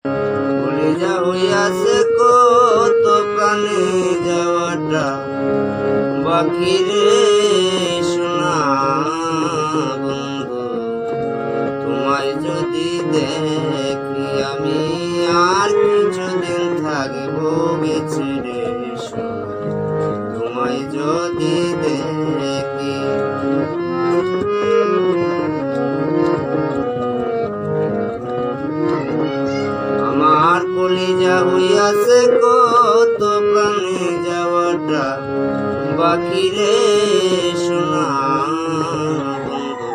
কলিজা হইয়াছে কত প্রাণে যাওয়াটা বাকি রে সোনা বন্ধু। তোমায় যদি দেখি আমি আর কিছুদিন থাকবো বেঁচে রে সোনা। তোমায় যদি দেখি আমার কলিজা হইয়াছে কত প্রাণে যাওয়াটা বাকি রে সোনা বন্ধু।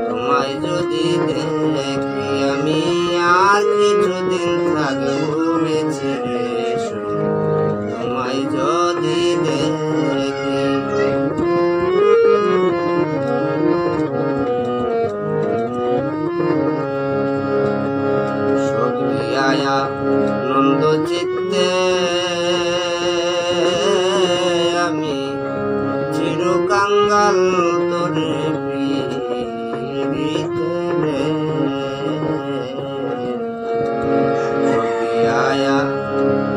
তোমায় যদি দেখি আমি আর কিছুদিন থাকবো বেঁচে রে সোনা। তোমায় যদি দেখি নন্দ চিত্তে আমি চির কাঙ্গাল তোরে পিরিতে রে।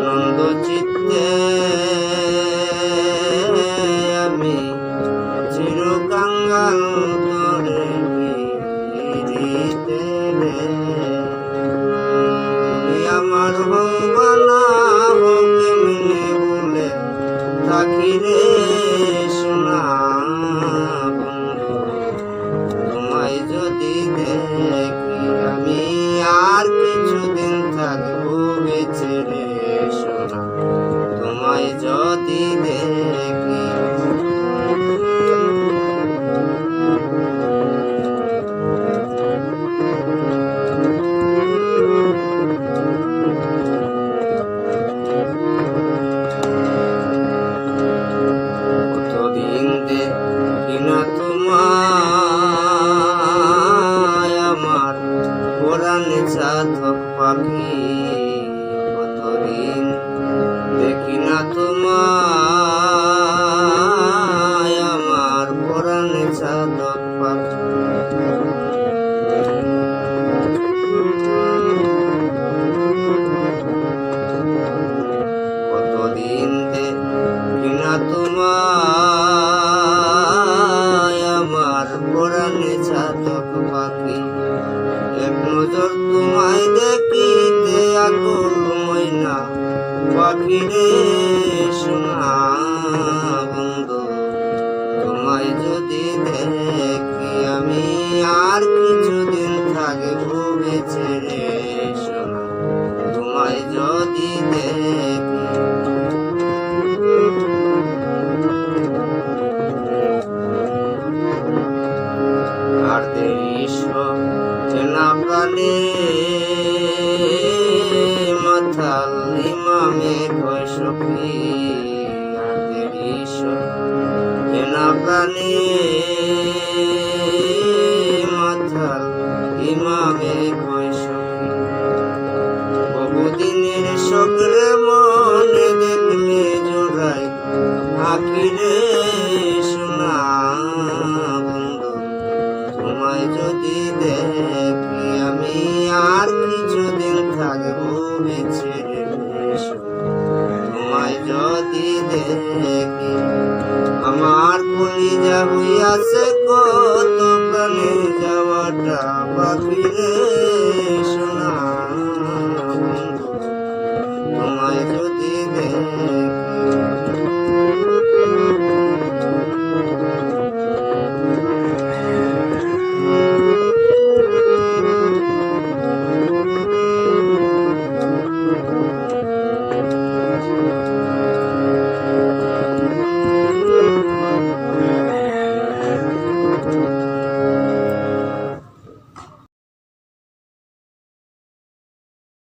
নন্দ চিত্তে আমি চির কাঙ্গাল তোরে পিরিতে রে। আমার হবানা কেমনে বলে থাকি রে সোনা বন্ধু। তোমায় যদি দেখি আমি আর কিছুদিন থাকবো বেঁচে রে সোনা। তোমায় যদি দেখি সাধক পাখি কতদিন দেখি না তোমায় আমার পরাণে সাধক পাখি। কতদিন দেখি না তোমায় আমার পরাণে সাধক পাখি। এক নজর তোমায় দেখিতে আকুল ময়না পাখি রে সোনা বন্ধু। তোমায় যদি দেখি আমি আর কিছুদিন থাকবো বেঁচে রে সোনা। তোমায় যদি দেখি আর দেশ না প্রাণে মাথাল ইমামে সখী